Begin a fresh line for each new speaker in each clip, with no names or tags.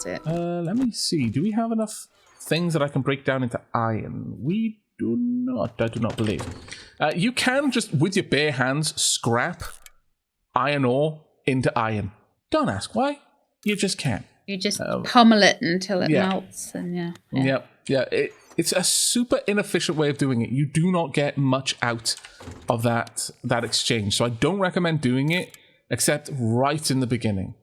That's it.
Let me see. Do we have enough things that I can break down into iron? We do not. I do not believe. You can just, with your bare hands, scrap iron ore into iron. Don't ask why. You just can.
You just pummel it until it melts. And
It's a super inefficient way of doing it. You do not get much out of that exchange. So I don't recommend doing it, except right in the beginning.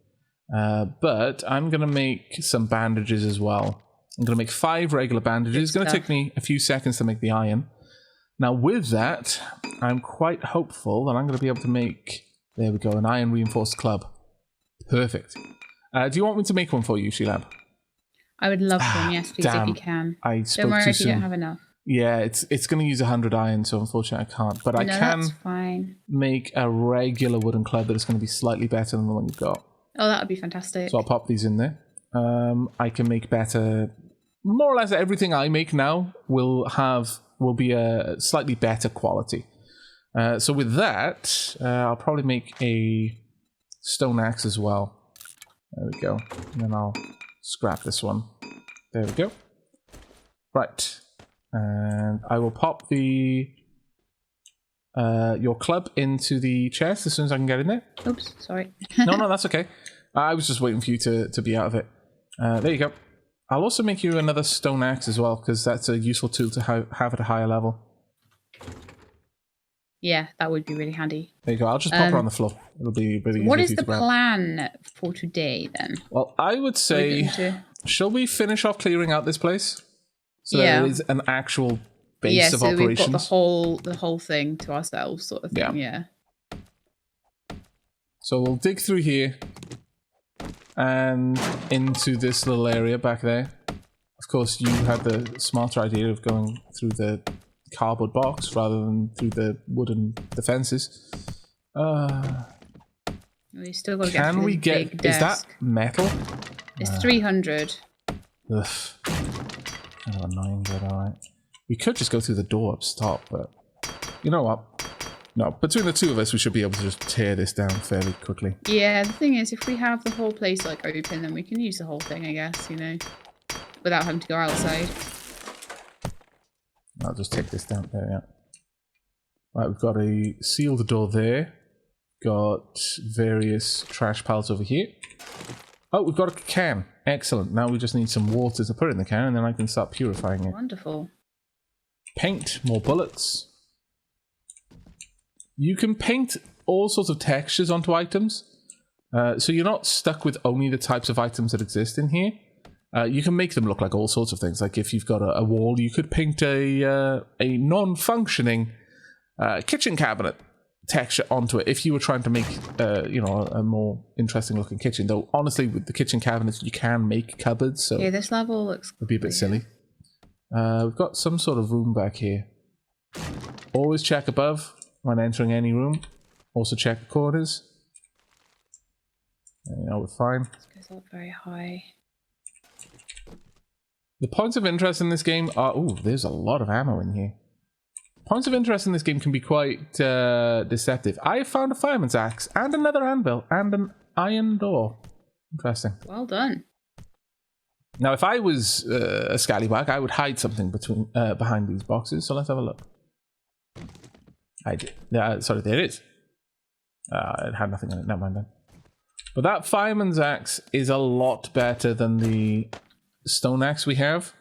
But I'm going to make some bandages as well. I'm going to make 5 regular bandages. It's going to take me a few seconds to make the iron. Now with that, I'm quite hopeful that I'm going to be able to make, there we go, an iron reinforced club. Perfect. Do you want me to make one for you, Shelab?
I would love one, yes, please, if you can.
Don't
worry if you don't have enough.
Yeah, it's going to use 100 iron, so unfortunately I can't. But I can make a regular wooden club that is going to be slightly better than the one you've got.
Oh, that would be fantastic.
So I'll pop these in there. I can make better... More or less everything I make now will be a slightly better quality. So with that, I'll probably make a stone axe as well. There we go. And then I'll scrap this one. There we go. Right. And I will pop the your club into the chest as soon as I can get in there.
Oops, sorry.
No, that's okay. I was just waiting for you to be out of it. There you go. I'll also make you another stone axe as well, because that's a useful tool to have at a higher level.
Yeah, that would be really handy.
There you go. I'll just pop her on the floor. It'll be really easy.
What is the plan for today then?
Well, I would say, shall we finish off clearing out this place? So there is an actual base of operations.
We've got the whole thing to ourselves, sort of thing. Yeah.
So we'll dig through here and into this little area back there. Of course, you had the smarter idea of going through the cardboard box rather than through the wooden defenses.
We still got to get through the big desk.
Is that metal?
It's 300.
Ugh. Kind of annoying, but alright. We could just go through the door up top, but you know what? No, between the two of us, we should be able to just tear this down fairly quickly.
Yeah, the thing is, if we have the whole place like open, then we can use the whole thing, I guess, you know, without having to go outside.
I'll just take this down there, yeah. Right, we've got a sealed door there. Got various trash piles over here. Oh, we've got a can. Excellent. Now we just need some water to put in the can, and then I can start purifying it.
Wonderful.
Paint, more bullets. You can paint all sorts of textures onto items. So you're not stuck with only the types of items that exist in here. You can make them look like all sorts of things. Like if you've got a wall, you could paint a non-functioning kitchen cabinet texture onto it if you were trying to make a more interesting looking kitchen. Though honestly, with the kitchen cabinets, you can make cupboards. So
yeah, this level looks
it'd be a bit silly. We've got some sort of room back here. Always check above when entering any room. Also check the corners. We're fine.
This goes up very high.
The points of interest in this game are... Oh, there's a lot of ammo in here. Points of interest in this game can be quite deceptive. I found a fireman's axe and another anvil and an iron door. Interesting.
Well done.
Now, if I was a scallywag, I would hide something behind these boxes. So let's have a look. I did. Sorry, there it is. It had nothing in it. Never mind then. But that fireman's axe is a lot better than the stone axe we have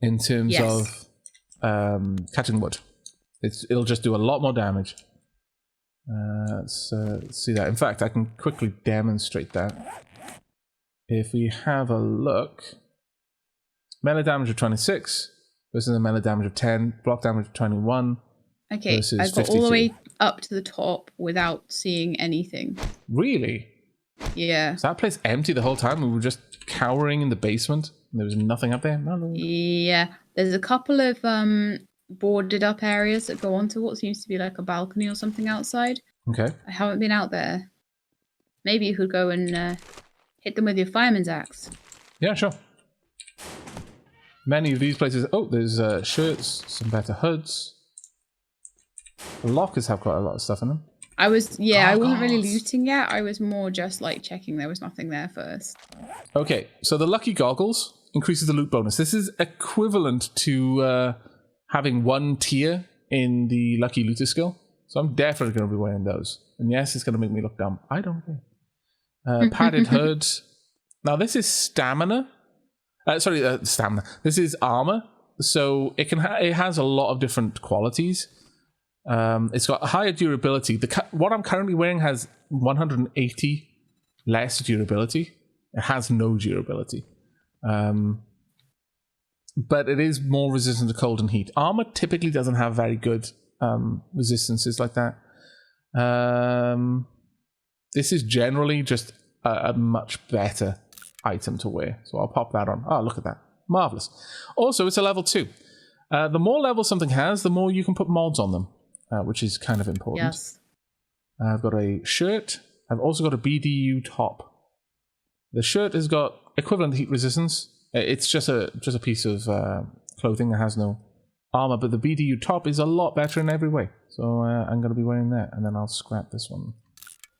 in terms of cutting wood. It'll just do a lot more damage. Let's see that. In fact, I can quickly demonstrate that. If we have a look, melee damage of 26 versus a melee damage of 10, block damage of 21.
Okay, I got 52. All the way up to the top without seeing anything.
Really?
Yeah.
Was that place empty the whole time? We were just cowering in the basement? And there was nothing up there? No.
Yeah. There's a couple of boarded up areas that go onto what seems to be like a balcony or something outside.
Okay.
I haven't been out there. Maybe you could go and hit them with your fireman's axe.
Yeah, sure. Many of these places... Oh, there's shirts, some better hoods. The lockers have quite a lot of stuff in them.
I wasn't really
Goggles.
looting yet. I was more just like checking there was nothing there first.
Okay, so the lucky goggles increases the loot bonus. This is equivalent to having 1 tier in the lucky looter skill. So I'm definitely going to be wearing those. And yes, it's going to make me look dumb. I don't care. Padded hood. Now this is stamina. Stamina. This is armor. So it has a lot of different qualities. It's got higher durability. What I'm currently wearing has 180 less durability. It has no durability. But it is more resistant to cold and heat. Armor typically doesn't have very good resistances like that. This is generally just a much better item to wear. So I'll pop that on. Oh, look at that. Marvelous. Also, it's a level 2. The more levels something has, the more you can put mods on them, which is kind of important.
Yes.
I've got a shirt. I've also got a BDU top. The shirt has got equivalent heat resistance. It's just a piece of clothing that has no armor, but the BDU top is a lot better in every way. So I'm going to be wearing that, and then I'll scrap this one.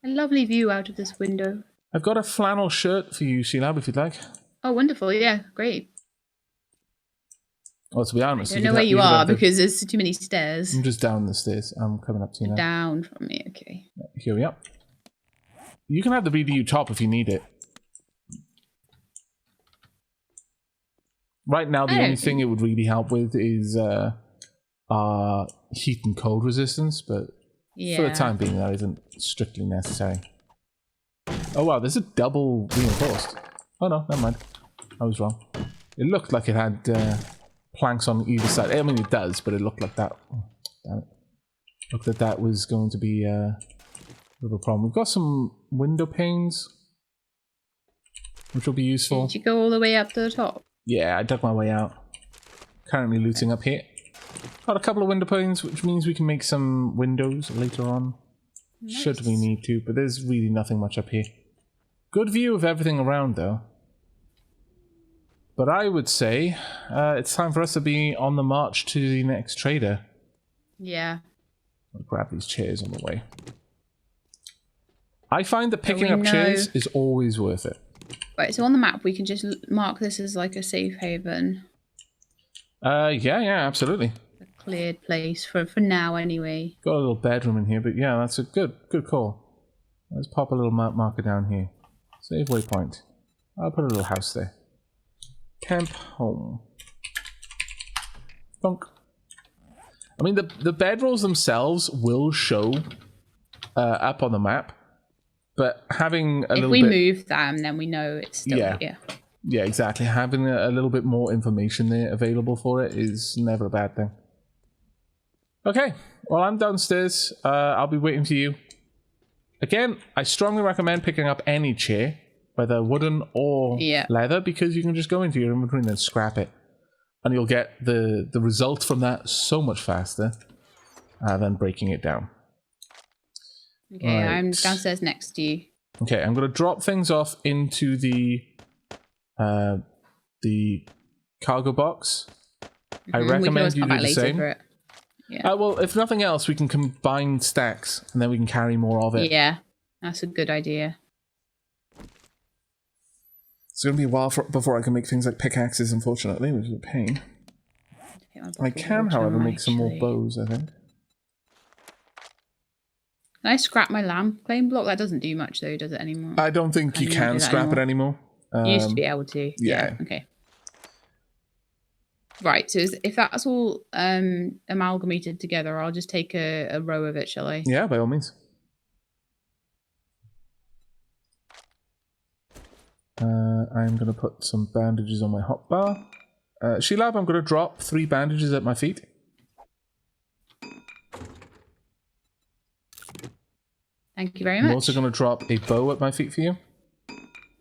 A lovely view out of this window.
I've got a flannel shirt for you, Shelab, if you'd like.
Oh, wonderful. Yeah, great.
Well, to be honest,
I don't know where you are because there's too many stairs.
I'm just down the stairs. I'm coming up to you now.
Down from me, okay.
Here we are. You can have the BDU top if you need it. Right now, the only thing it would really help with is heat and cold resistance, but for the time being, that isn't strictly necessary. Oh wow, there's a double reinforced. Oh no, never mind. I was wrong. It looked like it had planks on either side. I mean, it does, but it looked like that. Oh, damn it. Looked like that was going to be a little problem. We've got some window panes, which will be useful.
Did you go all the way up to the top?
Yeah, I dug my way out. Currently looting up here. Got a couple of window panes, which means we can make some windows later on. Nice. Should we need to, but there's really nothing much up here. Good view of everything around, though. But I would say it's time for us to be on the march to the next trader.
Yeah.
I'll grab these chairs on the way. I find that picking up chairs is always worth it.
Right, so on the map we can just mark this as like a safe haven.
Yeah, absolutely.
A cleared place for now, anyway.
Got a little bedroom in here, but yeah, that's a good call. Let's pop a little marker down here. Save waypoint. I'll put a little house there. Camp home. Thunk. I mean, the bedrolls themselves will show up on the map, but having a little bit... If we
move them, then we know it's still here.
Yeah, exactly. Having a little bit more information there available for it is never a bad thing. Okay, well, I'm downstairs. I'll be waiting for you. Again, I strongly recommend picking up any chair, whether wooden or leather, because you can just go into your inventory and then scrap it. And you'll get the result from that so much faster than breaking it down.
Okay, right. I'm downstairs next to you.
Okay, I'm going to drop things off into the cargo box. I recommend you do the same.
Yeah.
Well, if nothing else, we can combine stacks, and then we can carry more of it.
Yeah, that's a good idea.
It's going to be a while before I can make things like pickaxes, unfortunately, which is a pain. I can, however, make some more bows, I think.
Can I scrap my lamp claim block? That doesn't do much, though, does it anymore?
I don't think you can scrap it anymore.
You used to be able to. Yeah. Okay. Right, so if that's all amalgamated together, I'll just take a row of it, shall I?
Yeah, by all means. I'm going to put some bandages on my hotbar. Shelab, I'm going to drop 3 bandages at my feet.
Thank you very much.
I'm also going to drop a bow at my feet for you.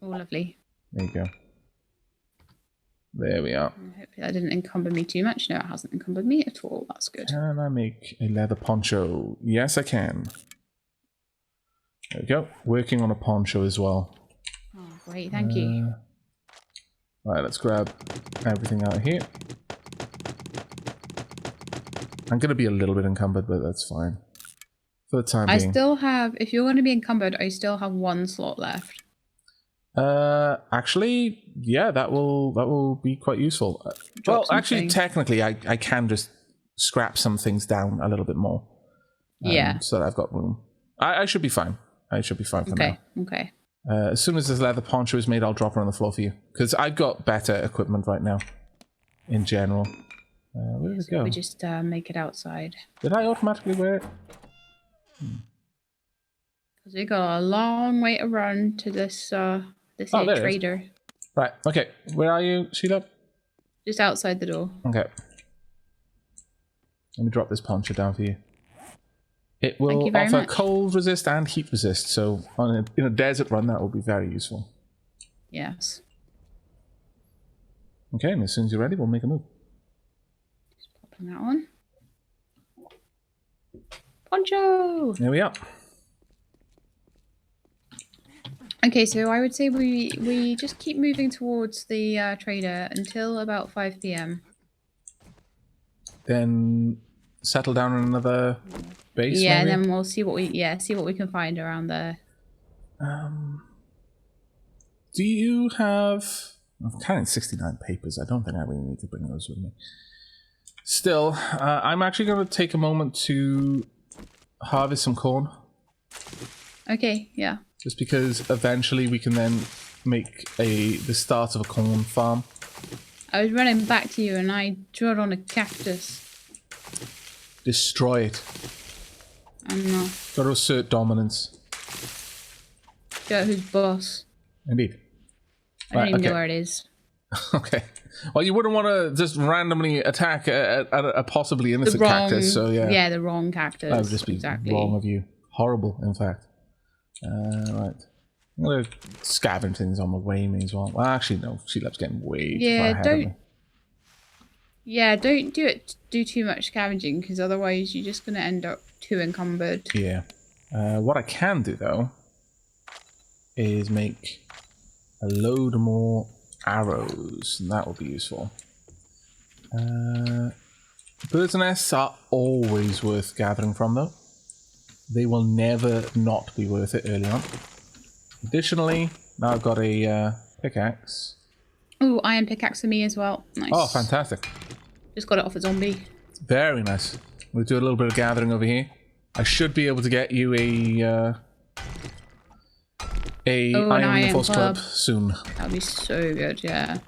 Oh, lovely.
There you go. There we are.
Hopefully that didn't encumber me too much. No, it hasn't encumbered me at all. That's good.
Can I make a leather poncho? Yes, I can. There we go. Working on a poncho as well.
Oh, great. Thank you.
Alright, let's grab everything out of here. I'm going to be a little bit encumbered, but that's fine. for the time
I
being.
still have, if you're going to be encumbered, I still have 1 slot left.
Actually, yeah, that will be quite useful. Well, actually, technically, I can just scrap some things down a little bit more.
Yeah.
So that I've got room. I should be fine. I should be fine for now.
Okay.
As soon as this leather poncho is made, I'll drop her on the floor for you. Because I've got better equipment right now, in general. Where did it go?
We just make it outside.
Did I automatically wear it?
Because we got a long way to run to this here trader.
Right, okay. Where are you, Shelab?
Just outside the door.
Okay. Let me drop this poncho down for you. It will offer cold resist and heat resist, so in a desert run that will be very useful.
Yes.
Okay, and as soon as you're ready, we'll make a move.
Just popping that on. Poncho!
There we are.
Okay, so I would say we just keep moving towards the trader until about 5 p.m.
Then settle down on another base.
Yeah,
maybe?
and then we'll see what we can find around there.
Do you have? I'm counting 69 papers. I don't think I really need to bring those with me. Still, I'm actually going to take a moment to harvest some corn.
Okay, yeah.
Just because eventually we can then make the start of a corn farm.
I was running back to you and I trod on a cactus.
Destroy it.
I'm not.
Got to assert dominance.
Show who's boss.
Indeed.
I don't even know where it is.
Okay. Well, you wouldn't want to just randomly attack a possibly innocent cactus, so yeah.
Yeah, the wrong cactus.
That would just be wrong of you. Horrible, in fact. Right. I'm going to scavenge things on the way, may as well. Well, actually, no. Shelab's getting way too far ahead of me.
Yeah, don't do too much scavenging, because otherwise you're just going to end up too encumbered.
Yeah. What I can do, though, is make a load more arrows, and that will be useful. Birds' nests are always worth gathering from, though. They will never not be worth it early on. Additionally, now I've got a pickaxe.
Oh, iron pickaxe for me as well. Nice.
Oh, fantastic.
Just got it off a zombie.
Very nice. We'll do a little bit of gathering over here. I should be able to get you a iron reinforced club soon.
That'd be so good, yeah.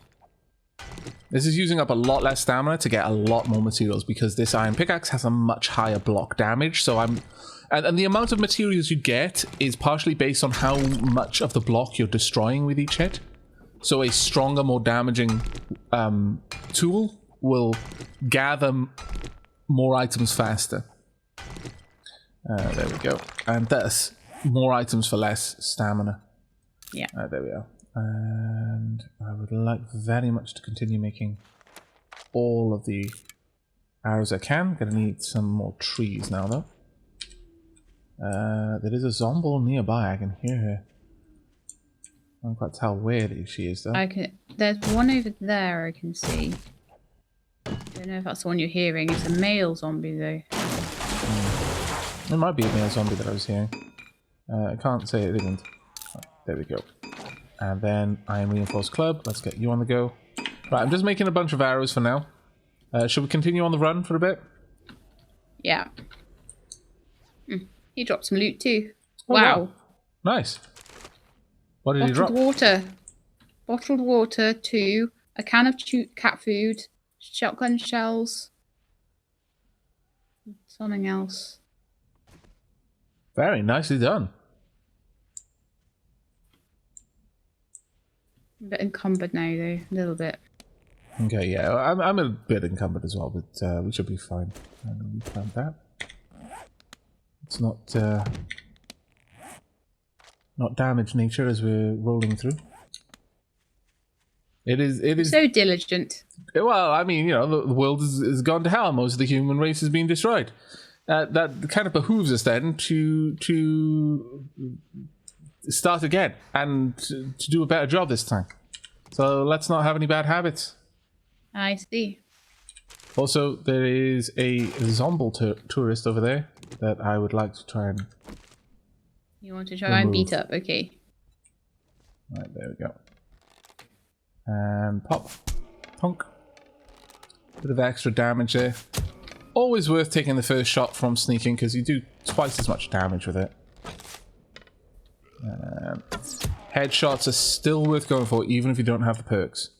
This is using up a lot less stamina to get a lot more materials because this iron pickaxe has a much higher block damage. So and the amount of materials you get is partially based on how much of the block you're destroying with each hit. So a stronger, more damaging tool will gather more items faster. There we go. And thus, more items for less stamina.
Yeah.
There we are. And I would like very much to continue making all of the arrows I can. Gonna need some more trees now, though. There is a zombie nearby. I can hear her. I can't quite tell where she is, though.
There's one over there I can see. I don't know if that's the one you're hearing. It's a male zombie, though.
It might be a male zombie that I was hearing. I can't say it isn't. Oh, there we go. And then Iron Reinforced Club. Let's get you on the go. Right, I'm just making a bunch of arrows for now. Should we continue on the run for a bit?
Yeah. He dropped some loot too.
Oh,
wow.
Nice. What did he drop?
Bottled water, 2. A can of cat food. Shotgun shells. Something else.
Very nicely done.
A bit encumbered now, though. A little bit.
Okay, yeah. I'm a bit encumbered as well, but we should be fine. We found that. It's not damage nature as we're rolling through. It is
so diligent.
Well, I mean, you know, the world has gone to hell. Most of the human race has been destroyed. That kind of behooves us then to start again and to do a better job this time. So let's not have any bad habits.
I see.
Also, there is a zombie tourist over there. that I would like to try and...
You want to try and beat up? Okay.
Right, there we go. And pop. Punk. Bit of extra damage there. Always worth taking the first shot from sneaking because you do twice as much damage with it. Headshots are still worth going for even if you don't have the perks.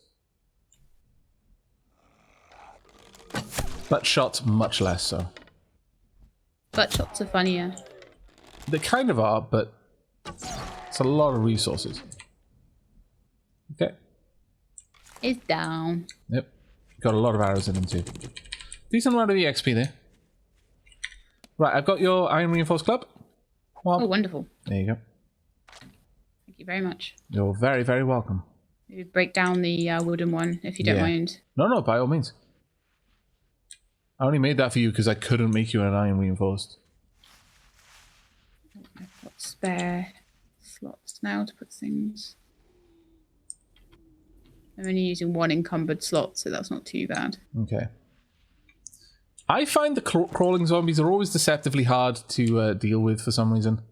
Butt shots, much less so.
Butt shots are funnier.
They kind of are, but it's a lot of resources. Okay.
It's down.
Yep. Got a lot of arrows in them too. Decent amount of EXP there. Right, I've got your Iron Reinforced Club. Well,
Oh, wonderful.
there you go.
Thank you very much.
You're very, very welcome.
Maybe break down the wooden one, if you don't mind.
No, by all means. I only made that for you because I couldn't make you an Iron Reinforced.
I've got spare slots now to put things. I'm only using one encumbered slot, so that's not too bad.
Okay. I find the crawling zombies are always deceptively hard to deal with for some reason.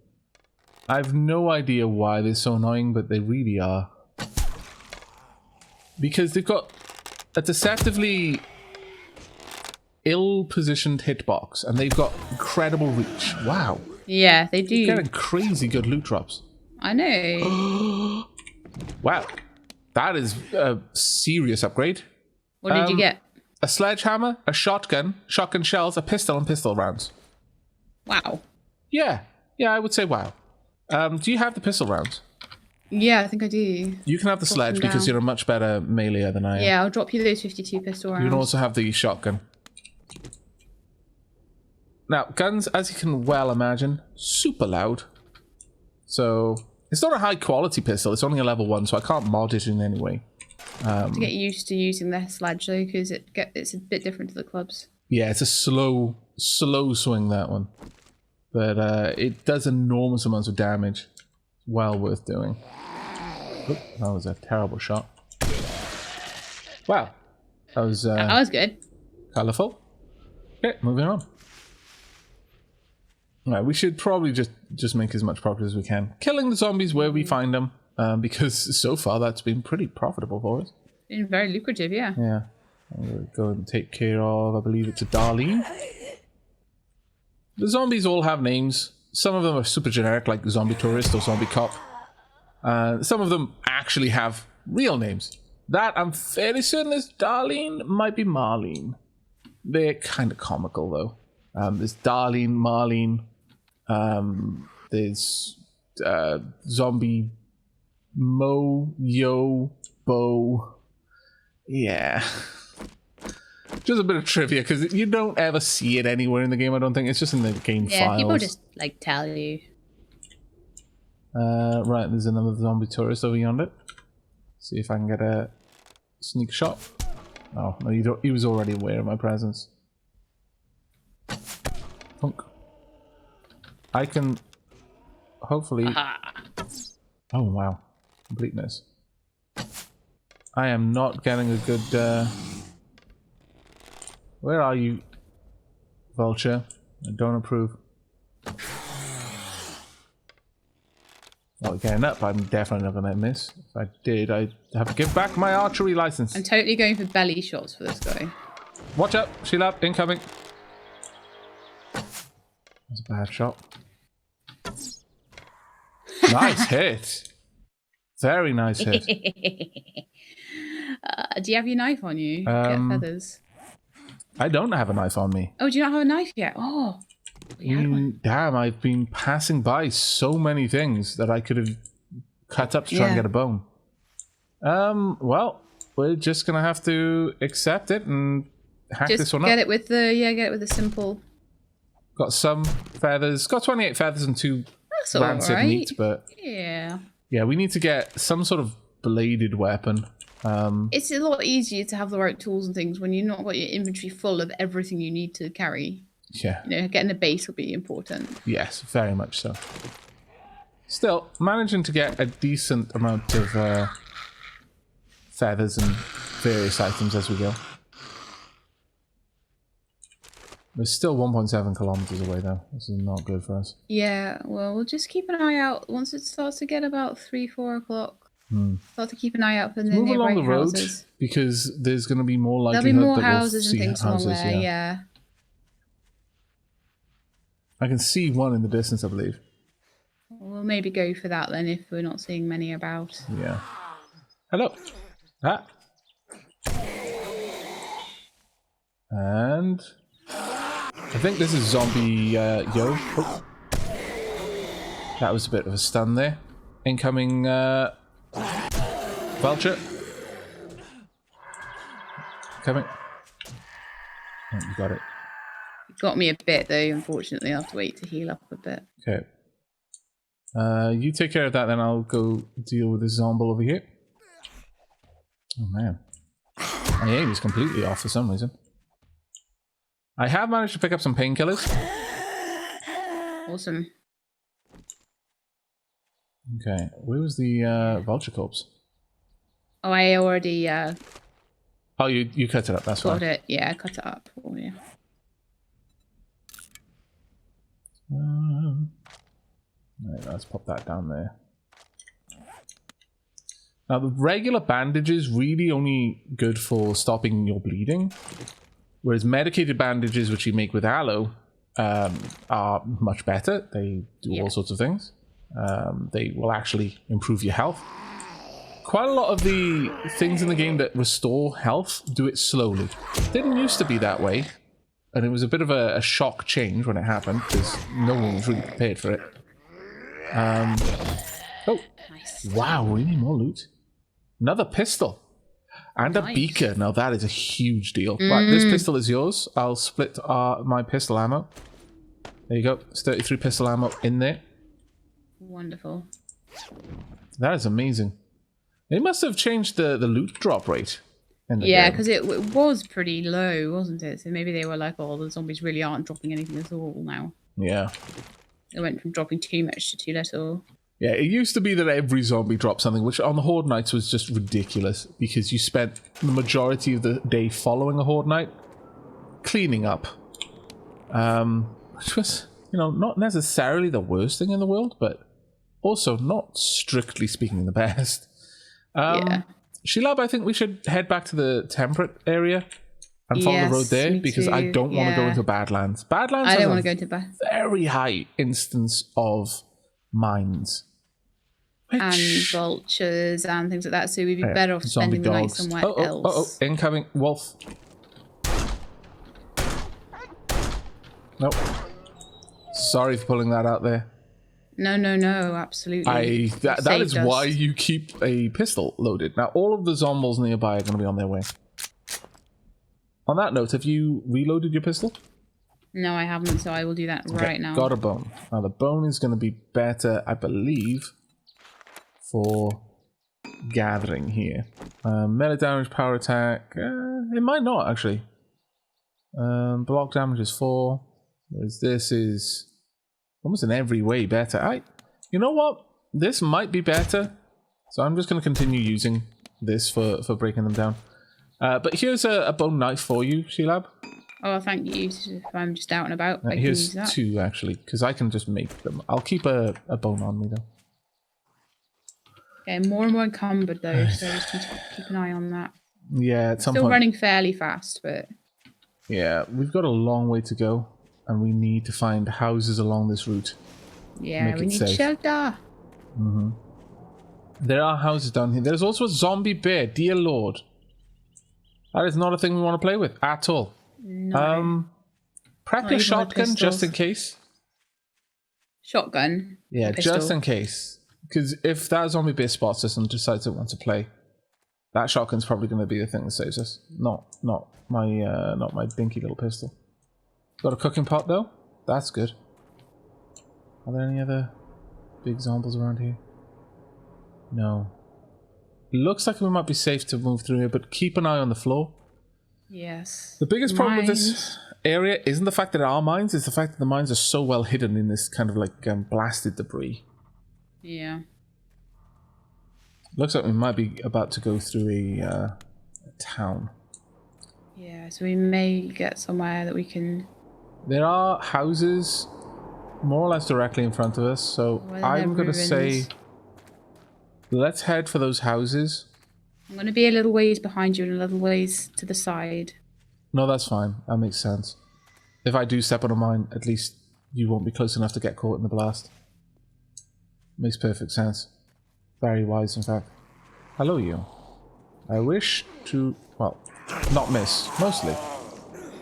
I have no idea why they're so annoying, but they really are. Because they've got a deceptively ill-positioned hitbox, and they've got incredible reach. Wow.
Yeah, they do.
You're getting crazy good loot drops.
I know.
Wow. That is a serious upgrade.
What did you get?
A sledgehammer, a shotgun, shotgun shells, a pistol, and pistol rounds.
Wow.
Yeah, I would say wow. Do you have the pistol rounds?
Yeah, I think I do.
You can have the sledge because you're a much better meleeer than I am.
Yeah, I'll drop you those 52 pistol rounds.
You can also have the shotgun. Now, guns, as you can well imagine, super loud. So, it's not a high quality pistol, it's only a level 1, so I can't mod it in any way.
To get used to using the sledge though, because it's a bit different to the clubs. Yeah,
it's a slow swing, that one. But it does enormous amounts of damage. Well worth doing. Oop, that was a terrible shot. Wow. That was
good.
Colourful. Okay, moving on. Alright, we should probably just make as much progress as we can. Killing the zombies where we find them. Because so far that's been pretty profitable for us.
Been very lucrative, yeah.
Yeah. I'm going to go and take care of, I believe it's a Darlene. The zombies all have names. Some of them are super generic, like Zombie Tourist or Zombie Cop. Some of them actually have real names. That, I'm fairly certain, is Darlene, might be Marlene. They're kind of comical, though. There's Darlene, Marlene. There's Zombie Mo, Yo, Bo. Yeah. Just a bit of trivia, because you don't ever see it anywhere in the game, I don't think. It's just in the game files.
Yeah, people just, like, tell you.
Right, there's another zombie tourist over yonder. See if I can get a sneak shot. Oh, no, you don't. He was already aware of my presence. Punk. I can... hopefully...
Aha.
Oh, wow. Completeness. I am not getting a good... Where are you, Vulture? I don't approve. Well, getting up, I'm definitely not going to miss. If I did, I'd have to give back my archery license.
I'm totally going for belly shots for this guy.
Watch out! Shelab, incoming! That's a bad shot. Nice hit! Very nice hit.
Do you have your knife on you? Get feathers.
I don't have a knife on me.
Oh, do you not have a knife yet? Oh.
Damn, I've been passing by so many things that I could have cut up to try and get a bone. Well, we're just gonna have to accept it and hack this one up.
Get it with the simple.
Got some feathers. Got 28 feathers and 2 rancid meat, but
yeah,
we need to get some sort of bladed weapon.
It's a lot easier to have the right tools and things when you've not got your inventory full of everything you need to carry.
Yeah.
You know, getting a base will be important.
Yes, very much so. Still, managing to get a decent amount of feathers and various items as we go. We're still 1.7 kilometers away, though. This is not good for us.
Yeah, well, we'll just keep an eye out. Once it starts to get about 3, 4 o'clock, start to keep an eye out for the
Move along
neighboring
the road,
houses.
because there's going to be more
There'll
likelihood
be more
that
houses
we'll
and
see
things
houses,
along there,
yeah.
yeah.
I can see one in the distance, I believe.
We'll maybe go for that then if we're not seeing many about.
Yeah. Hello. Ah. And I think this is zombie yo. Oh. That was a bit of a stun there. Incoming vulture. Coming. Oh, you got it.
It got me a bit though, unfortunately. I'll have to wait to heal up a bit.
Okay. You take care of that, then I'll go deal with this zombie over here. Oh man. My aim is completely off for some reason. I have managed to pick up some painkillers.
Awesome.
Okay, where was the vulture corpse?
Oh, I already
Oh, you cut it up, that's
got
fine.
it. Yeah, I cut it up for you.
Right, let's pop that down there. Now, the regular bandages really only good for stopping your bleeding, whereas medicated bandages, which you make with aloe, are much better. They do all sorts of things. They will actually improve your health. Quite a lot of the things in the game that restore health do it slowly. It didn't used to be that way, and it was a bit of a shock change when it happened, because no one was really prepared for it. Oh,
Nice.
wow, we need more loot. Another pistol. And a beaker. Now that is a huge deal. Right, this pistol is yours. I'll split my pistol ammo. There you go. It's 33 pistol ammo in there.
Wonderful.
That is amazing. They must have changed the loot drop rate. In the
Yeah,
game.
because it was pretty low, wasn't it? So maybe they were like, oh, the zombies really aren't dropping anything at all now.
Yeah.
They went from dropping too much to too little.
Yeah, it used to be that every zombie dropped something, which on the Horde Nights was just ridiculous, because you spent the majority of the day following a Horde Night cleaning up. Which was, you know, not necessarily the worst thing in the world, but also not strictly speaking the best.
Yeah.
Shelab, I think we should head back to the temperate area and follow the road there,
me
because I
too.
don't want to go
Yeah.
into Badlands. Badlands
I
has
don't want
a
to go to bed.
very high instance of mines.
And vultures and things like that, so we'd be better off
Zombie
spending the night
dogs.
somewhere else.
Incoming wolf. Nope. Sorry for pulling that out there.
No, absolutely.
That is why you keep a pistol loaded. Now, all of the zombies nearby are going to be on their way. On that note, have you reloaded your pistol?
No, I haven't, so I will do that right now.
Got a bone. Now, the bone is going to be better, I believe, for gathering here. Melee damage, power attack. It might not, actually. Block damage is 4. Whereas this is almost in every way better. You know what? This might be better. So I'm just going to continue using this for breaking them down. But here's a bone knife for you, Shelab.
Oh, thank you. If I'm just out and about, I can
Here's
use that.
2, actually, because I can just make them. I'll keep a bone on me, though.
Okay, more and more encumbered, though, so I just need to keep an eye on that.
Yeah, at some
Still
point.
running fairly fast, but...
Yeah, we've got a long way to go, and we need to find houses along this route.
Yeah, we need shelter.
Mm-hmm. There are houses down here. There's also a zombie bear, dear lord. That is not a thing we want to play with at all.
No.
Prep your shotgun just in case.
Shotgun?
Yeah, just in case. Because if that zombie bear spots us and decides it wants to play, that shotgun's probably going to be the thing that saves us. Not my dinky little pistol. Got a cooking pot though. That's good. Are there any other big zombies around here? No. Looks like we might be safe to move through here, but keep an eye on the floor.
Yes.
The biggest problem with this area isn't the fact that there are mines, it's the fact that the mines are so well hidden in this kind of like blasted debris.
Yeah.
Looks like we might be about to go through a town.
Yeah, so we may get somewhere that we can
There are houses more or less directly in front of us, so I'm going to say let's head for those houses.
I'm going to be a little ways behind you and a little ways to the side.
No, that's fine. That makes sense. If I do step on a mine, at least you won't be close enough to get caught in the blast. Makes perfect sense. Very wise, in fact. Hello, you. I wish to, well, not miss, mostly.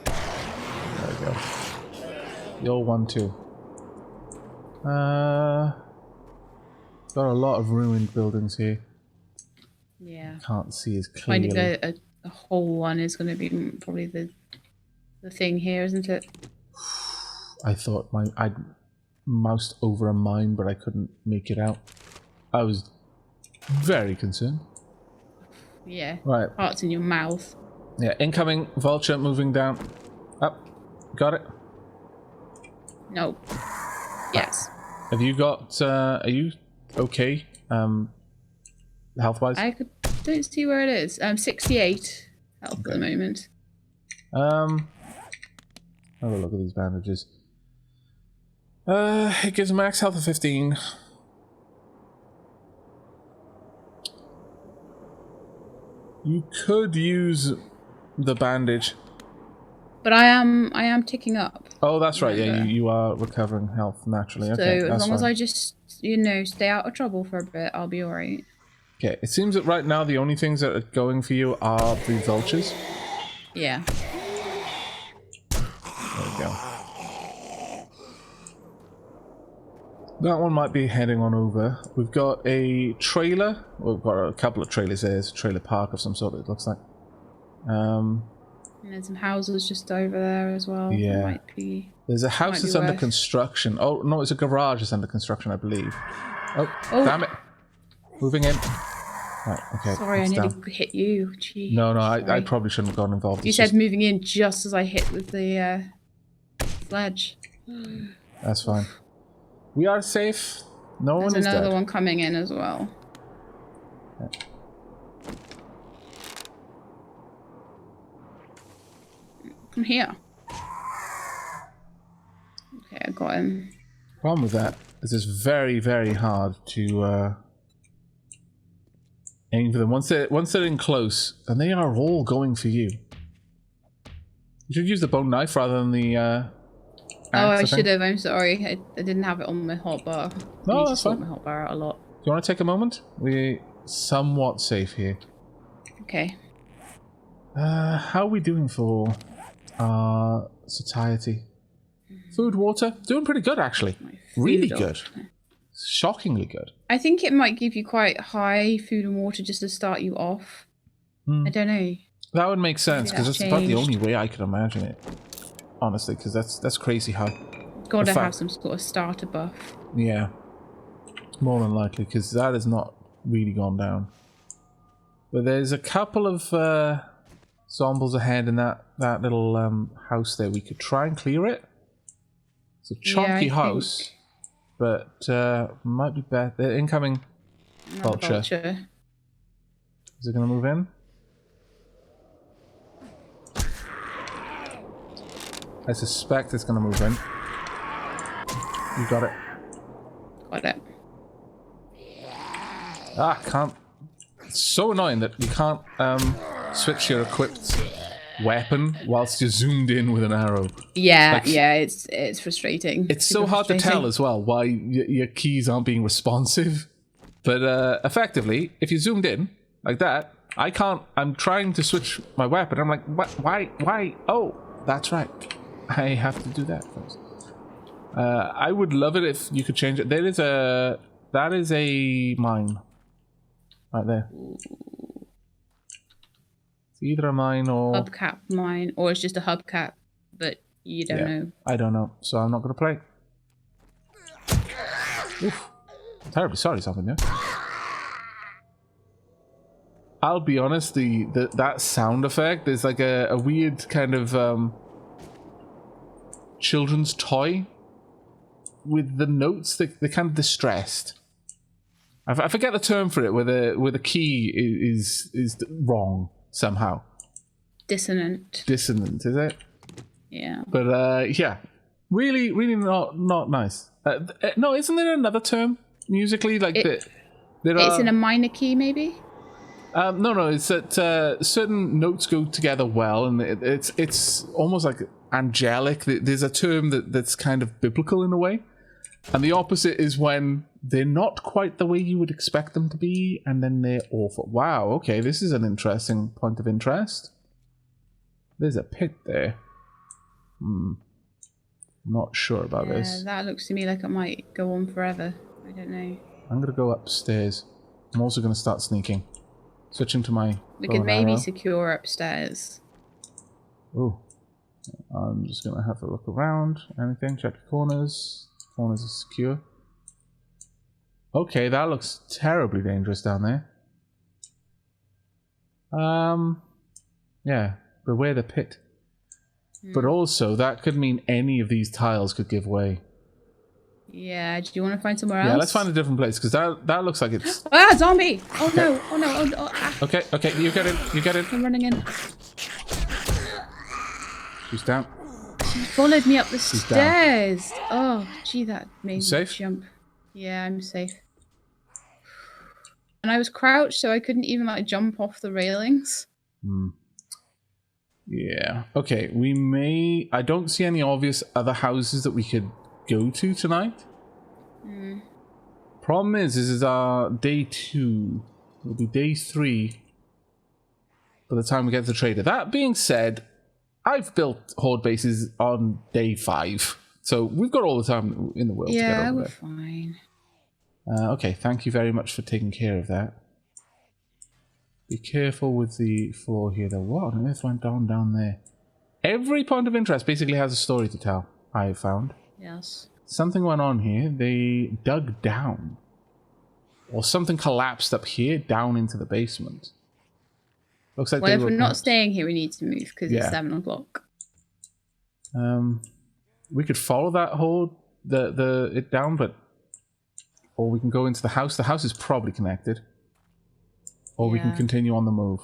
There we go. You're one, too. Got a lot of ruined buildings here.
Yeah.
Can't see as clearly.
Finding a whole one is going to be probably the thing here, isn't it?
I thought I'd moused over a mine, but I couldn't make it out. I was very concerned.
Yeah.
Right.
Hearts in your mouth.
Yeah, incoming vulture moving down. Up. Got it.
No. Yes.
Have you got, are you okay? Health-wise?
I don't see where it is. 68 health at the moment.
Have a look at these bandages. It gives max health of 15. You could use the bandage.
But I am ticking up.
Oh, that's right. Yeah, you are recovering health naturally.
So
okay,
as long as I just, stay out of trouble for a bit, I'll be alright.
Okay, it seems that right now the only things that are going for you are the vultures.
Yeah.
There we go. That one might be heading on over. We've got a trailer. We've got a couple of trailers there. It's a trailer park of some sort, it looks like.
And there's some houses just over there as well.
Yeah.
Might be,
there's a house that's under construction. Oh, no, it's a garage that's under construction, I believe. Oh, damn it. Moving in. Right, okay.
Sorry, I nearly hit you. Gee,
no, I probably shouldn't have gotten involved.
You said moving in just as I hit with the sledge.
That's fine. We are safe. No one is dead.
There's another one coming in as well.
Okay.
Come here. Okay, I got him.
Problem with that is it's very, very hard to aim for them. Once they're in close, and they are all going for you. You should use the bone knife rather than the axe,
I should have. I'm sorry. I didn't have it on my hotbar.
No, that's fine.
My hotbar out a lot.
Do you want to take a moment? We're somewhat safe here.
Okay.
How are we doing for satiety? Food, water? Doing pretty good, actually. Really good. Shockingly good.
I think it might give you quite high food and water just to start you off. I don't know.
That would make sense, because that's about the
changed.
only way I could imagine it. Honestly, because that's crazy how...
Gotta have some sort of starter buff.
Yeah. More than likely, because that has not really gone down. But there's a couple of zombies ahead in that little house there. We could try and clear it. It's a chunky house, but might be better. They're incoming. Vulture. Is it going to move in? I suspect it's going to move in. You got it.
Got it.
Ah, can't. It's so annoying that you can't switch your equipped weapon whilst you're zoomed in with an arrow.
Yeah,
like,
yeah, it's frustrating.
It's so hard to tell as well why your keys aren't being responsive. But effectively, if you zoomed in like that, I can't. I'm trying to switch my weapon. I'm like, what? Why? Oh, that's right. I have to do that first. I would love it if you could change it. That is a mine. Right there. It's either a mine or...
Hubcap mine, or it's just a hubcap, but you don't know.
I don't know, so I'm not going to play. Oof. Terribly sorry, something, yeah? I'll be honest, that sound effect is like a weird kind of children's toy with the notes. They're kind of distressed. I forget the term for it, where the key is wrong somehow.
Dissonant.
Dissonant, is it?
Yeah.
But yeah, Really, really not nice. No, isn't there another term musically like that?
It's in a minor key, maybe.
No. It's that certain notes go together well, and it's almost like angelic. There's a term that's kind of biblical in a way, and the opposite is when they're not quite the way you would expect them to be, and then they're awful. Wow. Okay, this is an interesting point of interest. There's a pit there. Not sure about this.
That looks to me like it might go on forever. I don't know.
I'm gonna go upstairs. I'm also gonna start sneaking. Switching to my.
We could maybe secure upstairs.
Oh, I'm just gonna have a look around. Anything? Check the corners. Corners are secure. Okay, that looks terribly dangerous down there. Yeah, beware the pit. But also, that could mean any of these tiles could give way.
Yeah, do you want to find somewhere else?
Yeah, let's find a different place, because that looks like it's...
Ah, zombie! Oh no, oh no, oh, ah.
Okay, you get it,
I'm running in.
She's down.
She followed me up the stairs. Oh, gee, that made me jump. Yeah, I'm safe. And I was crouched, so I couldn't even like jump off the railings.
Yeah. Okay, we may... I don't see any obvious other houses that we could go to tonight. Problem is our day 2. It'll be day 3 by the time we get to the trader. That being said, I've built horde bases on day 5. So we've got all the time in the world to get over there.
Yeah, we're fine.
Okay, thank you very much for taking care of that. Be careful with the floor here, though. What on earth went down there? Every point of interest basically has a story to tell, I have found.
Yes.
Something went on here. They dug down. Or something collapsed up here, down into the basement. Looks like
well, if we're not staying here, we need to move, because it's 7 o'clock.
We could follow that horde, it down, but... Or we can go into the house. The house is probably connected. Or we can continue on the move.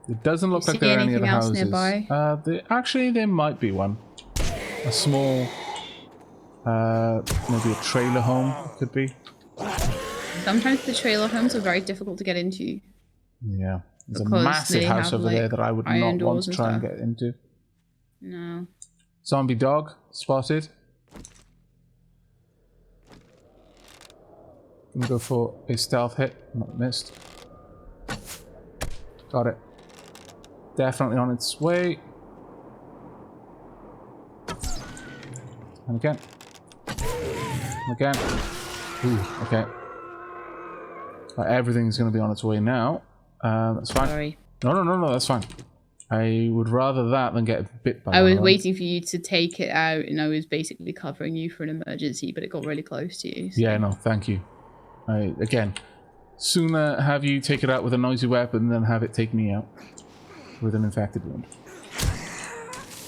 It doesn't look like there are any other houses.
Nearby?
Actually, there might be one. A small, maybe a trailer home, could be.
Sometimes the trailer homes are very difficult to get into.
Yeah. There's a massive house over there that I would not want to try and get into.
No.
Zombie dog spotted. Gonna go for a stealth hit. Not missed. Got it. Definitely on its way. And again. And again. Ooh, okay. Everything's gonna be on its way now. That's fine.
Sorry.
No, that's fine. I would rather that than get bit by
I was waiting for you to take it out, and I was basically covering you for an emergency, but it got really close to you. So.
Yeah, no, thank you. Again, sooner have you take it out with a noisy weapon than have it take me out with an infected wound.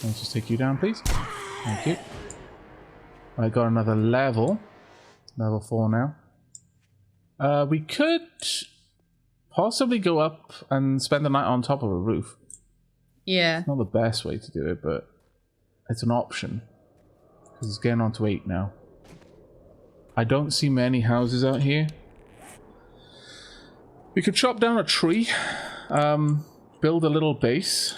Let's just take you down, please. Thank you. I got another level. Level 4 now. We could possibly go up and spend the night on top of a roof.
Yeah.
It's not the best way to do it, but it's an option. Because it's getting on to 8 now. I don't see many houses out here. We could chop down a tree, build a little base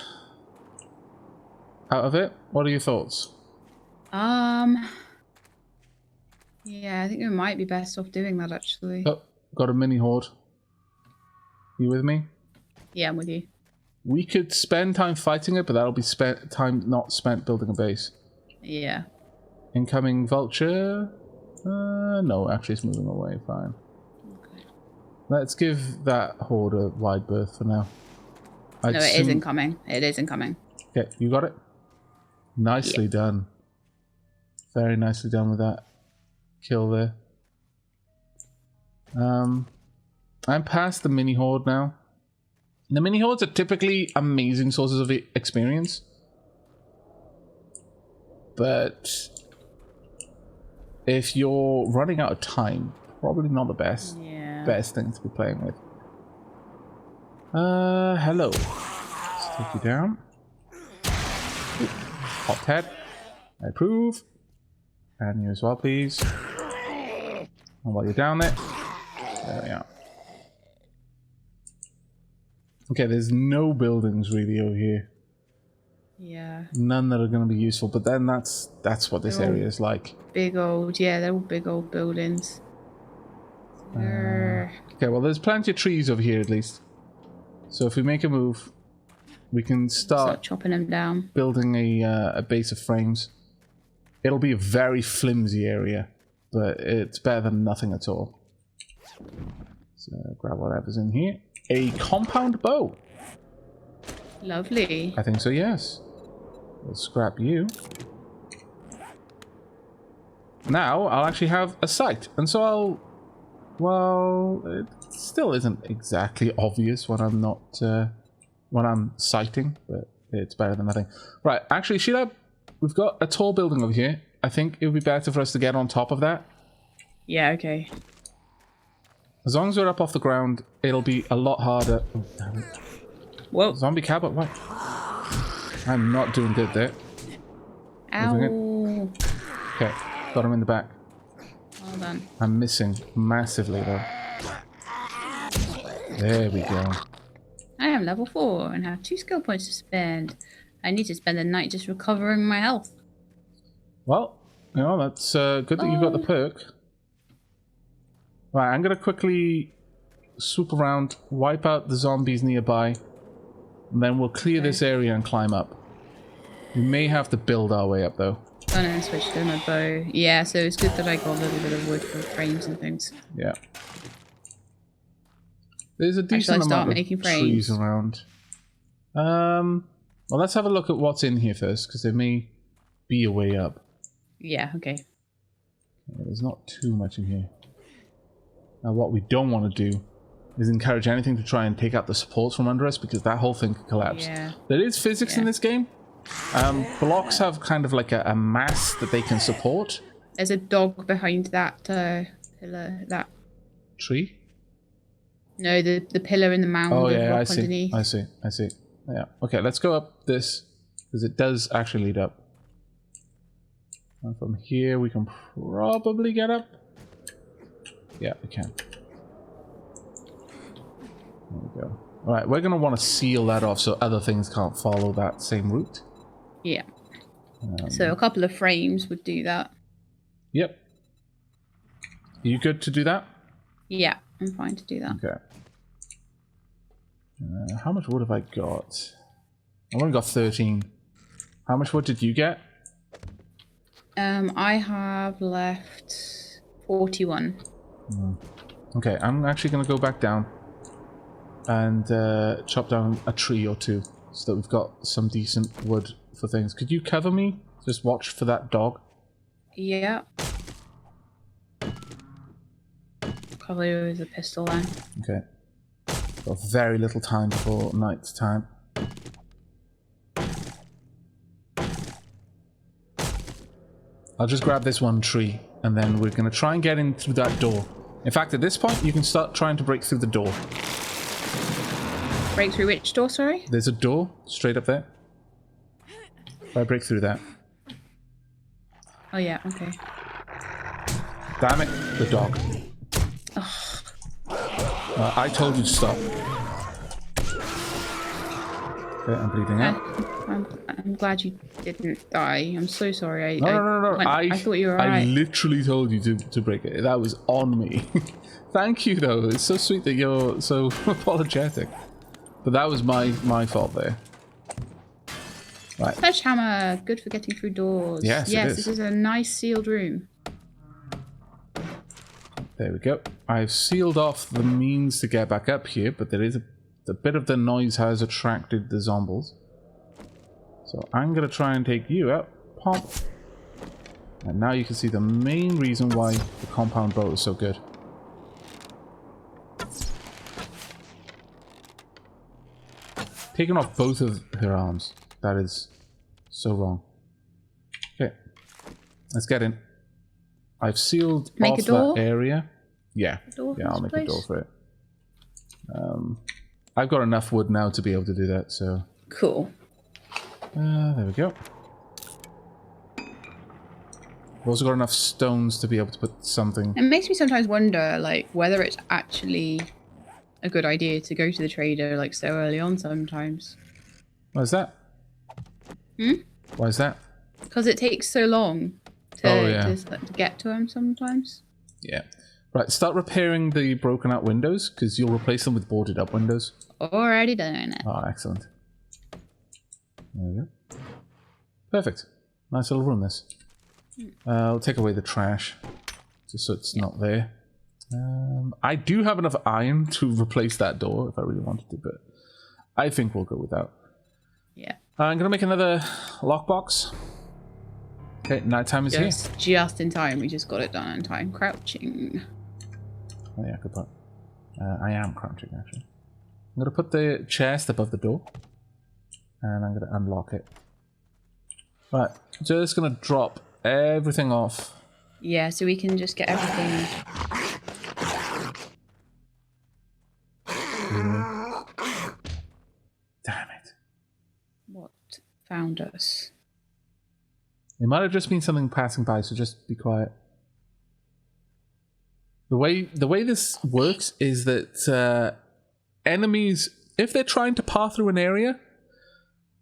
out of it. What are your thoughts?
Yeah, I think we might be best off doing that, actually.
Oh, got a mini horde. You with me?
Yeah, I'm with you.
We could spend time fighting it, but that'll be time not spent building a base.
Yeah.
Incoming vulture. No, actually it's moving away, fine. Okay. Let's give that horde a wide berth for now.
No, it isn't coming. It isn't coming.
Okay, you got it? Nicely done. Very nicely done with that kill there. I'm past the mini horde now. The mini hordes are typically amazing sources of experience. But if you're running out of time, probably not the best thing to be playing with. Hello. Let's take you down. Popped head. I approve. And you as well, please. And while you're down there. There we are. Okay, there's no buildings really over here.
Yeah.
None that are going to be useful, but then that's what this area is like.
Big old, yeah, they're all big old buildings.
Okay, well, there's plenty of trees over here at least. So if we make a move, we can start
chopping them down.
Building a base of frames. It'll be a very flimsy area, but it's better than nothing at all. So grab whatever's in here. A compound bow.
Lovely.
I think so, yes. We'll scrap you. Now I'll actually have a sight, and so I'll... Well, it still isn't exactly obvious when I'm not... when I'm sighting, but it's better than nothing. Right, actually, Shelab, we've got a tall building over here. I think it would be better for us to get on top of that.
Yeah, okay.
As long as we're up off the ground, it'll be a lot harder. Oh, damn it.
Whoa.
Zombie cabot, what? I'm not doing good there.
Ow.
Okay, got him in the back.
Well done.
I'm missing massively though. There we go.
I am level 4 and have 2 skill points to spend. I need to spend the night just recovering my health.
Well, you know, that's good that you got the perk. Right, I'm going to quickly swoop around, wipe out the zombies nearby, and then we'll clear this area and climb up. We may have to build our way up, though.
Oh no, I switched to my bow. Yeah, so it's good that I got a little bit of wood for frames and things.
Yeah. There's a decent amount of trees around. Well, let's have a look at what's in here first, because there may be a way up.
Yeah, okay.
There's not too much in here. Now, what we don't want to do is encourage anything to try and take out the supports from under us, because that whole thing could collapse.
Yeah.
There is physics in this game. Blocks have kind of like a mass that they can support.
There's a dog behind that pillar, that...
Tree?
No, the pillar in the mound of rock underneath.
I see. Yeah. Okay, let's go up this, because it does actually lead up. And from here we can probably get up. Yeah, we can. There we go. Alright, we're going to want to seal that off so other things can't follow that same route.
Yeah. So a couple of frames would do that.
Yep. Are you good to do that?
Yeah, I'm fine to do that.
Okay. How much wood have I got? I've only got 13. How much wood did you get?
I have left 41.
Okay, I'm actually going to go back down and chop down a tree or two so that we've got some decent wood for things. Could you cover me? Just watch for that dog.
Yeah. Probably with a pistol then.
Okay. Got very little time before night time. I'll just grab this one tree and then we're going to try and get in through that door. In fact, at this point, you can start trying to break through the door.
Break through which door, sorry?
There's a door straight up there. If I break through that.
Oh yeah, okay.
Damn it, the dog. I told you to stop. Okay, I'm bleeding out.
I'm glad you didn't die. I'm so sorry.
No.
I thought you were alright.
I literally told you to break it. That was on me. Thank you, though. It's so sweet that you're so apologetic. But that was my fault there. Right.
Sledgehammer, good for getting through doors.
Yes,
this is a nice sealed room.
There we go. I've sealed off the means to get back up here, but there is a bit of the noise has attracted the zombies. So I'm going to try and take you out. Pop. And now you can see the main reason why the compound bow is so good. Taking off both of her arms. That is so wrong. Okay. Let's get in. I've sealed off that area. Yeah. I'll make a door for it. I've got enough wood now to be able to do that, so...
Cool.
There we go. I've also got enough stones to be able to put something.
It makes me sometimes wonder, like, whether it's actually a good idea to go to the trader, like, so early on sometimes.
Why is that? Why is that?
Because it takes so long to get to him sometimes.
Yeah. Right, start repairing the broken out windows, because you'll replace them with boarded up windows.
Already doing it.
Oh, excellent. There we go. Perfect. Nice little room, this. I'll take away the trash, just so it's not there. I do have enough iron to replace that door, if I really wanted to, but I think we'll go without.
Yeah.
I'm going to make another lockbox. Okay, nighttime is here.
Just in time. We just got it done in time. Crouching.
Oh yeah, good point. I am crouching, actually. I'm going to put the chest above the door. And I'm going to unlock it. Right, just going to drop everything off.
Yeah, so we can just get everything.
Damn it.
What found us?
It might have just been something passing by, so just be quiet. The way this works is that enemies, if they're trying to pass through an area,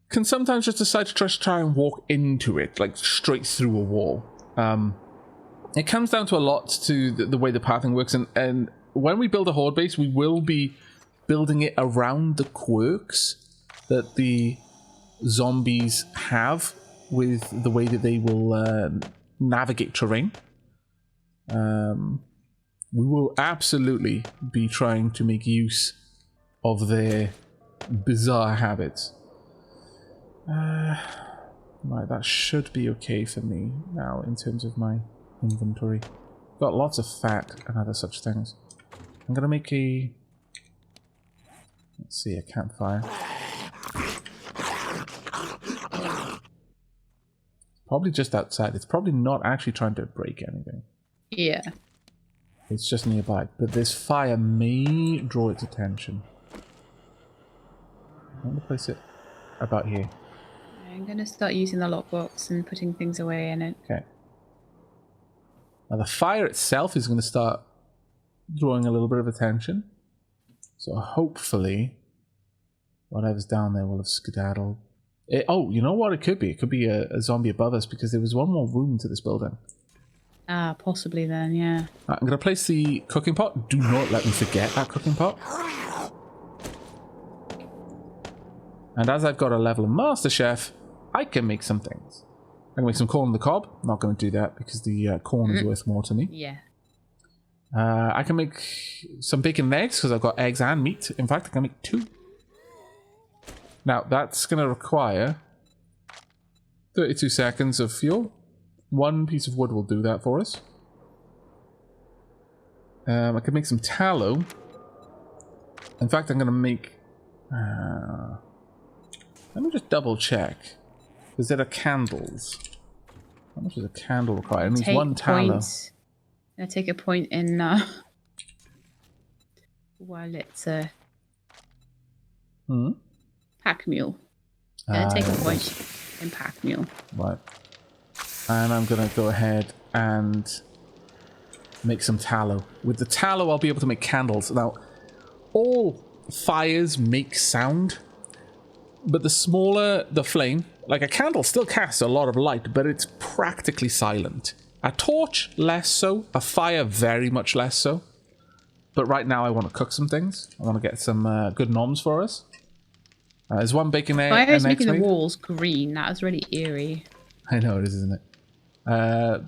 can sometimes just decide to just try and walk into it, like straight through a wall. It comes down to a lot to the way the pathing works, and when we build a horde base, we will be building it around the quirks that the zombies have with the way that they will navigate terrain. We will absolutely be trying to make use of their bizarre habits. Right, that should be okay for me now in terms of my inventory. Got lots of fat and other such things. I'm gonna make a... let's see, a campfire. Probably just outside. It's probably not actually trying to break anything.
Yeah.
It's just nearby. But this fire may draw its attention. I'm gonna place it about here.
I'm going to start using the lockbox and putting things away in it.
Okay. Now the fire itself is going to start drawing a little bit of attention. So hopefully whatever's down there will have skedaddled. Oh, you know what it could be? It could be a zombie above us because there was one more room to this building.
Ah, possibly then, yeah.
Right, I'm going to place the cooking pot. Do not let me forget that cooking pot. And as I've got a level of Master Chef, I can make some things. I can make some corn on the cob. I'm not going to do that because the corn is worth more to me.
Yeah.
I can make some bacon and eggs because I've got eggs and meat. In fact, I can make 2. Now, that's going to require 32 seconds of fuel. 1 piece of wood will do that for us. I can make some tallow. In fact, I'm going to make... let me just double check. Because there are candles. How much does a candle require? It means 1 tallow.
I take a point in while it's a pack mule. Take a point in pack mule.
Right. And I'm going to go ahead and make some tallow. With the tallow, I'll be able to make candles. Now, all fires make sound, but the smaller the flame, like a candle still casts a lot of light, but it's practically silent. A torch, less so. A fire, very much less so. But right now, I want to cook some things. I want to get some good noms for us. There's 1 bacon egg.
Fire is making the walls green. That was really eerie.
I know it is, isn't it?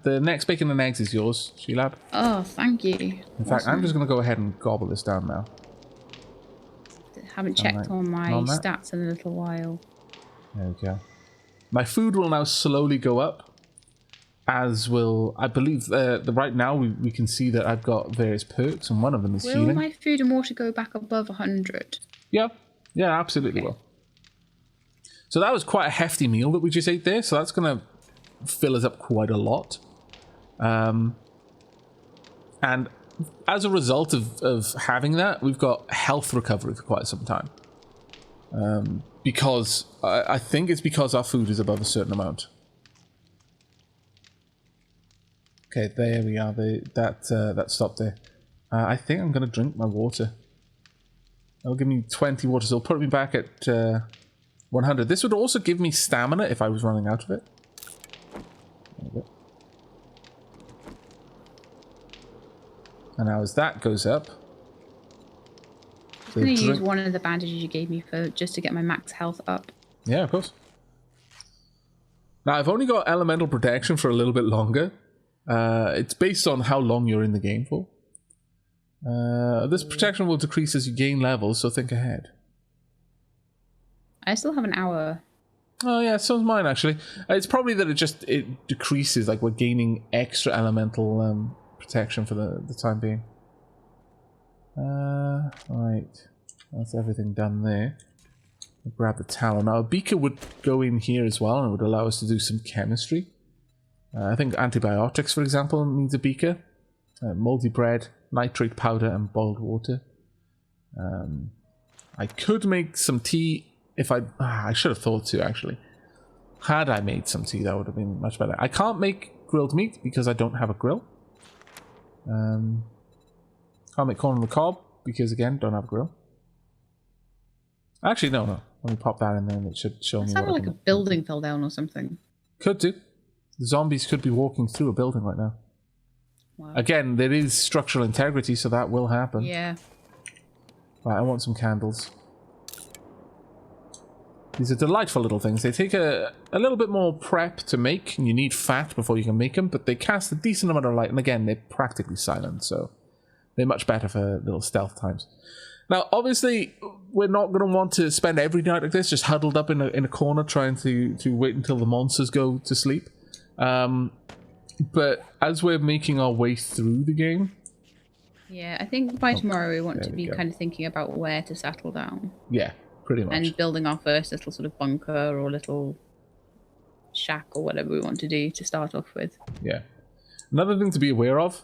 The next bacon and eggs is yours, Shelab.
Oh, thank you.
In fact, I'm just going to go ahead and gobble this down now.
Haven't checked on my stats in a little while.
There we go. My food will now slowly go up, as will, I believe, right now we can see that I've got various perks, and one of them is healing.
Will my food and water go back above 100?
Yeah, absolutely will. So that was quite a hefty meal that we just ate there, so that's going to fill us up quite a lot. And as a result of having that, we've got health recovery for quite some time. Because I think it's because our food is above a certain amount. Okay, there we are. That stopped there. I think I'm going to drink my water. That'll give me 20 water, so it'll put me back at 100. This would also give me stamina if I was running out of it. There we go. And now as that goes up...
I'm going to use one of the bandages you gave me for just to get my max health up.
Yeah, of course. Now, I've only got elemental protection for a little bit longer. It's based on how long you're in the game for. This protection will decrease as you gain levels, so think ahead.
I still have an hour.
Oh yeah, so's mine actually. It's probably that it decreases, like we're gaining extra elemental protection for the time being. Right, that's everything done there. I'll grab the tallow. Now a beaker would go in here as well, and it would allow us to do some chemistry. I think antibiotics, for example, needs a beaker. Moldy bread, nitrate powder, and boiled water. I could make some tea if I should have thought to, actually. Had I made some tea, that would have been much better. I can't make grilled meat because I don't have a grill. Can't make corn on the cob because, again, don't have a grill. Actually, no. Let me pop that in there and it should show me.
It sounded like a building fell down or something.
Could do. The zombies could be walking through a building right now.
Wow.
Again, there is structural integrity, so that will happen.
Yeah.
Right, I want some candles. These are delightful little things. They take a little bit more prep to make, and you need fat before you can make them, but they cast a decent amount of light, and again, they're practically silent, so they're much better for little stealth times. Now, obviously, we're not going to want to spend every night like this, just huddled up in a corner trying to wait until the monsters go to sleep. But as we're making our way through the game...
Yeah, I think by tomorrow we want to be kind of thinking about where to settle down.
Yeah, pretty much.
And building our first little sort of bunker or little shack or whatever we want to do to start off with.
Yeah. Another thing to be aware of,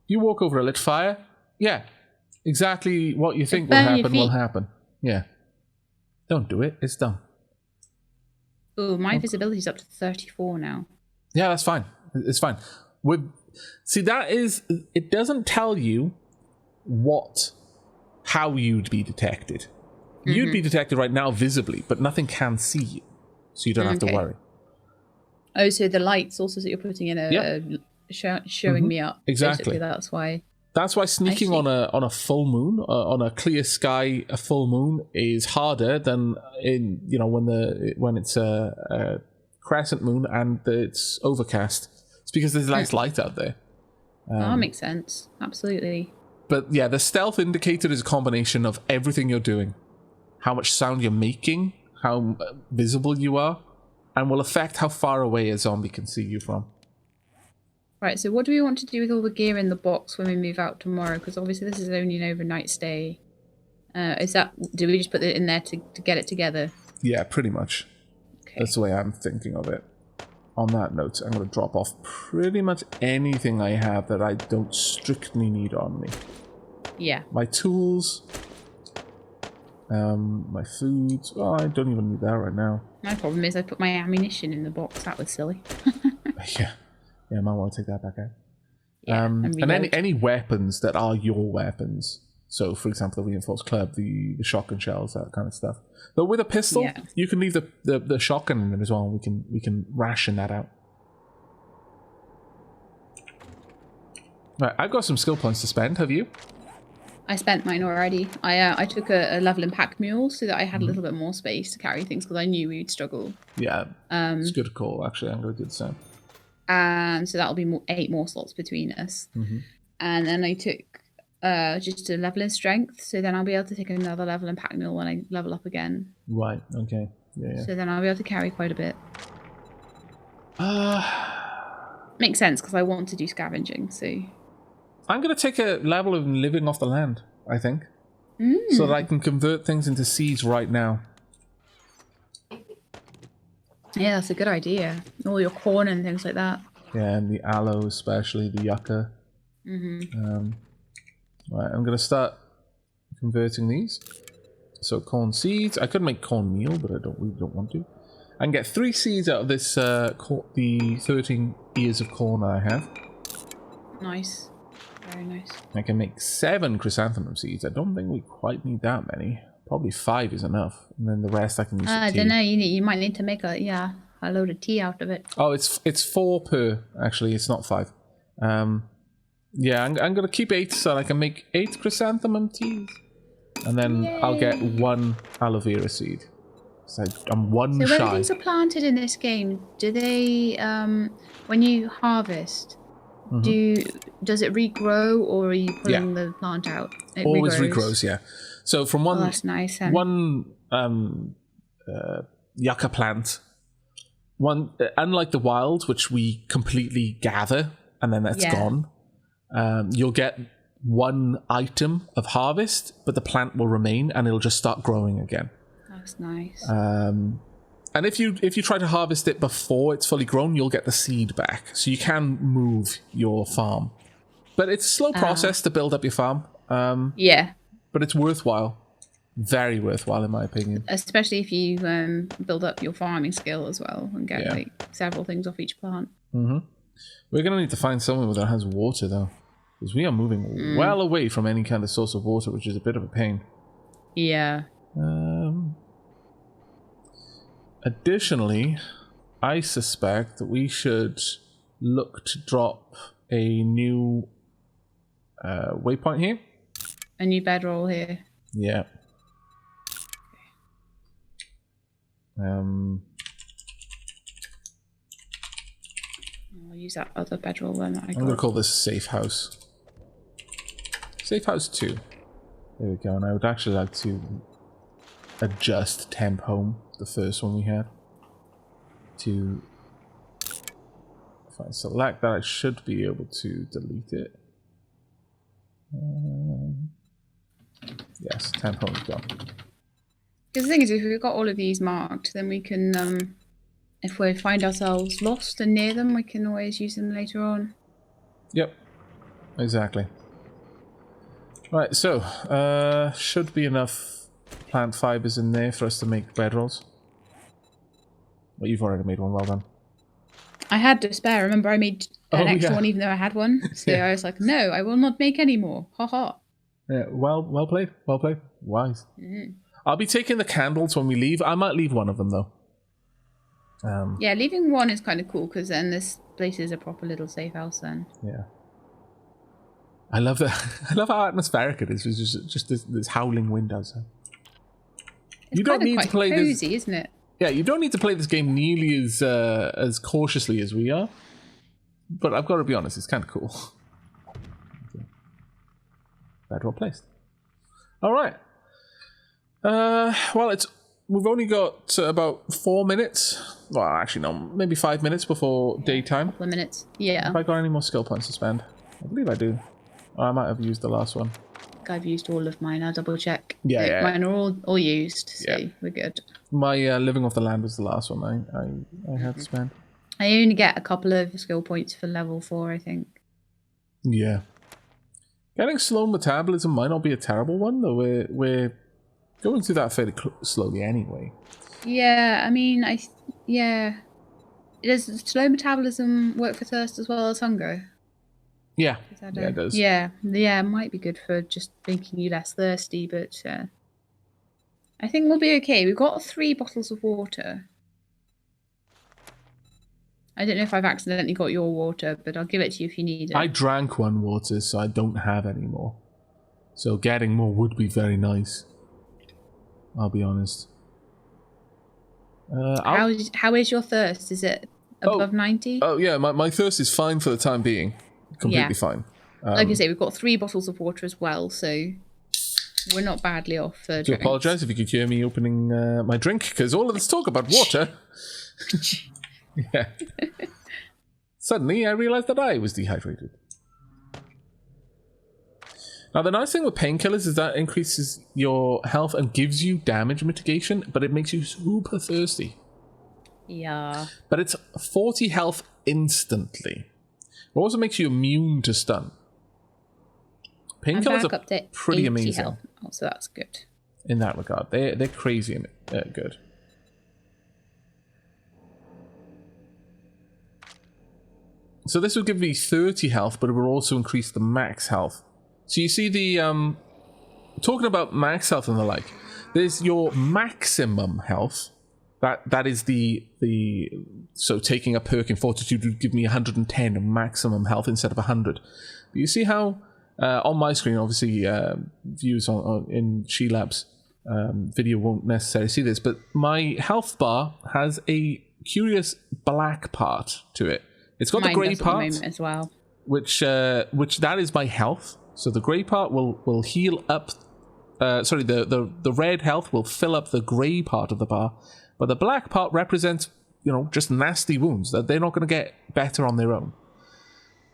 you walk over a lit fire, yeah, exactly what you think will happen will happen. Yeah. Don't do it, it's done.
Oh, my visibility's up to 34 now.
Yeah, that's fine. It's fine. See, that is... It doesn't tell you how you'd be detected. You'd be detected right now visibly, but nothing can see you. So you don't have to worry.
Oh, so the lights also that you're putting in showing me up.
Exactly.
Basically, that's why...
That's why sneaking on a full moon, on a clear sky, a full moon is harder than when it's a crescent moon and it's overcast. It's because there's less light out there.
That makes sense. Absolutely.
But yeah, the stealth indicator is a combination of everything you're doing, how much sound you're making, how visible you are, and will affect how far away a zombie can see you from.
Right, so what do we want to do with all the gear in the box when we move out tomorrow? Because obviously this is only an overnight stay. Do we just put it in there to get it together? Yeah,
pretty much. Okay. That's the way I'm thinking of it. On that note, I'm going to drop off pretty much anything I have that I don't strictly need on me.
Yeah. My
tools, my food. Oh, I don't even need that right now.
My problem is I put my ammunition in the box. That was silly.
Yeah, I might want to take that back out.
Yeah,
and any weapons that are your weapons. So, for example, the reinforced club, the shotgun shells, that kind of stuff. But with a pistol, you can leave the shotgun in there as well. We can ration that out. Right, I've got some skill points to spend. Have you?
I spent mine already. I took a level in pack mule so that I had a little bit more space to carry things because I knew we'd struggle. Yeah, it's a good call. Actually, I'm going to do the same. And so that'll be 8 more slots between us. And then I took just a level in strength, so then I'll be able to take another level in pack mule when I level up again. Right, okay. Yeah. So then I'll be able to carry quite a bit. Makes sense, because I want to do scavenging, so... I'm going to take a level of living off the land, I think. So that I can convert things into seeds right now. Yeah, that's a good idea. All your corn and things like that. Yeah, and the aloe especially, the yucca. Right, I'm going to start converting these. So corn seeds. I could make corn meal, but we don't want to. I can get 3 seeds out of this, the 13 ears of corn I have. Nice. Very nice.
I can make 7 chrysanthemum seeds. I don't think we quite need that many. Probably 5 is enough. And then the rest I can use for tea.
I don't know. You might need to make a load of tea out of it.
Oh, it's 4 per. Actually, it's not 5. Yeah, I'm going to keep 8 so I can make 8 chrysanthemum teas. And then I'll get 1 aloe vera seed. So I'm 1 shy.
So when things are planted in this game, do they, when you harvest, does it regrow, or are you pulling the plant out? It
always regrows, yeah. So from one,
that's nice,
yucca plant, unlike the wild, which we completely gather and then that's gone, you'll get 1 item of harvest, but the plant will remain and it'll just start growing again.
That's nice.
And if you try to harvest it before it's fully grown, you'll get the seed back. So you can move your farm. But it's a slow process to build up your farm. But it's worthwhile. Very worthwhile, in my opinion.
Especially if you build up your farming skill as well and get like several things off each plant.
We're going to need to find somewhere that has water, though. Because we are moving well away from any kind of source of water, which is a bit of a pain.
Yeah.
Additionally, I suspect that we should look to drop a new waypoint here.
A new bedroll here.
Yeah.
I'll use that other bedroll then. I'm
going to call this Safe House. Safe House 2. There we go. And I would actually like to adjust temp home, the first one we had, to, if I select that, I should be able to delete it. Yes, temp home is gone.
Because the thing is, if we've got all of these marked, then we can, if we find ourselves lost and near them, we can always use them later on.
Yep, exactly. Right, so, should be enough plant fibers in there for us to make bedrolls. Well, you've already made one, well done.
I had to spare. Remember, I made an extra one even though I had one. So I was like, no, I will not make any more. Ha ha.
Yeah, well played. Well played. Wise. I'll be taking the candles when we leave. I might leave one of them, though.
Yeah, leaving one is kind of cool, because then this place is a proper little safe house then.
Yeah. I love that. I love how atmospheric it is. It's just this howling wind outside.
It's
you don't need to play
cozy,
this,
isn't it?
Yeah, you don't need to play this game nearly as cautiously as we are. But I've got to be honest, it's kind of cool. Bedroll placed. All right. Well, we've only got about 4 minutes. Well, actually, no, maybe 5 minutes before daytime.
A couple of minutes. Yeah.
Have I got any more skill points to spend? I believe I do. I might have used the last one.
I've used all of mine. I'll double check.
Yeah.
Mine are all used, so we're good.
My living off the land was the last one I had to spend.
I only get a couple of skill points for level 4, I think. Yeah.
Getting slow metabolism might not be a terrible one, though. We're going through that fairly slowly anyway.
Yeah, I mean, Does slow metabolism work for thirst as well as hunger?
Yeah, it does.
Yeah, it might be good for just making you less thirsty, but I think we'll be okay. We've got 3 bottles of water. I don't know if I've accidentally got your water, but I'll give it to you if you need it.
I drank 1 water, so I don't have any more. So getting more would be very nice. I'll be honest.
How is your thirst? Is it above 90?
Oh, yeah, my thirst is fine for the time being. Completely fine.
Like I say, we've got 3 bottles of water as well, so we're not badly off for drinks.
I apologise if you could hear me opening my drink, because all of this talk about water... Yeah. Suddenly, I realised that I was dehydrated. Now, the nice thing with painkillers is that it increases your health and gives you damage mitigation, but it makes you super thirsty.
Yeah.
But it's 40 health instantly. It also makes you immune to stun. Painkillers are pretty amazing.
Health. Oh, so that's good.
In that regard. They're crazy and good. So this will give me 30 health, but it will also increase the max health. So you see the talking about max health and the like, there's your maximum health. That is the so taking a perk in Fortitude would give me 110 maximum health instead of 100. But you see how on my screen, obviously viewers in Shelab's video won't necessarily see this, but my health bar has a curious black part to it. It's got the grey part
as well,
which that is my health. So the grey part will heal up. The red health will fill up the grey part of the bar, but the black part represents, just nasty wounds that they're not going to get better on their own,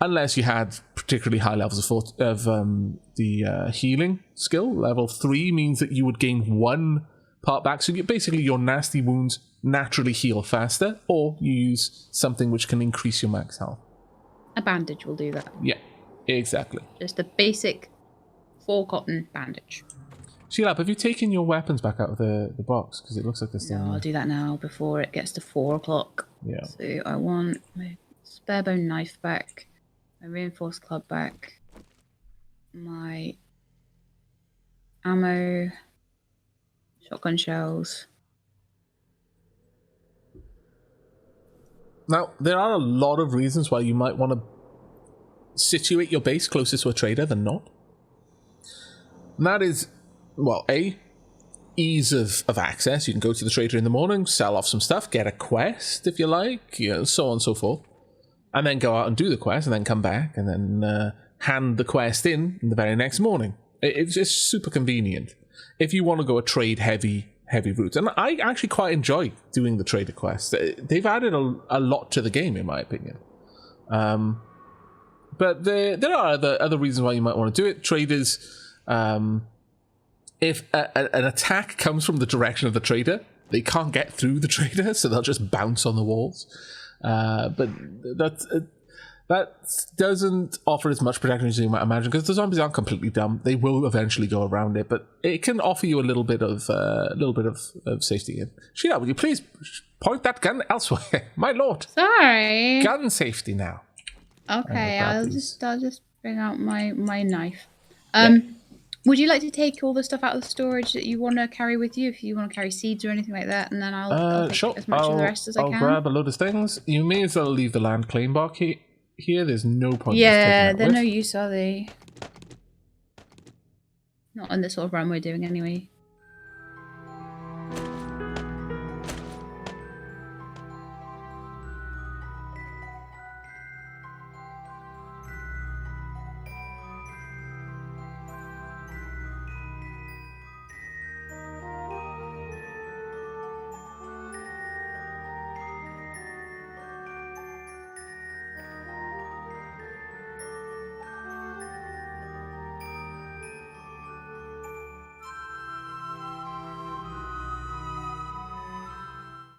unless you had particularly high levels of the healing skill. Level 3 means that you would gain 1 part back, so basically your nasty wounds naturally heal faster, or you use something which can increase your max health.
A bandage will do that.
Yeah, exactly.
Just a basic 4 cotton bandage.
Shelab, have you taken your weapons back out of the box? Because it looks like this.
No, I'll do that now before it gets to 4 o'clock.
Yeah.
So I want my spare bone knife back, my reinforced club back, my ammo, shotgun shells.
Now, there are a lot of reasons why you might want to situate your base closer to a trader than not. And that is, well, A, ease of access. You can go to the trader in the morning, sell off some stuff, get a quest if you like, so on and so forth. And then go out and do the quest, and then come back, and then hand the quest in the very next morning. It's just super convenient if you want to go a trade heavy route. And I actually quite enjoy doing the trader quests. They've added a lot to the game, in my opinion. But there are other reasons why you might want to do it. Traders, if an attack comes from the direction of the trader, they can't get through the trader, so they'll just bounce on the walls. But that doesn't offer as much protection as you might imagine, because the zombies aren't completely dumb. They will eventually go around it, but it can offer you a little bit of safety. Sheila, would you please point that gun elsewhere, my lord?
Sorry.
Gun safety now.
Okay, I'll just bring out my knife. Would you like to take all the stuff out of the storage that you want to carry with you, if you want to carry seeds or anything like that, and then I'll take as much of the rest as I can?
I'll grab a load of things. You may as well leave the land claim box here. There's no point.
Yeah, they're no use, are they? Not on the sort of run we're doing anyway.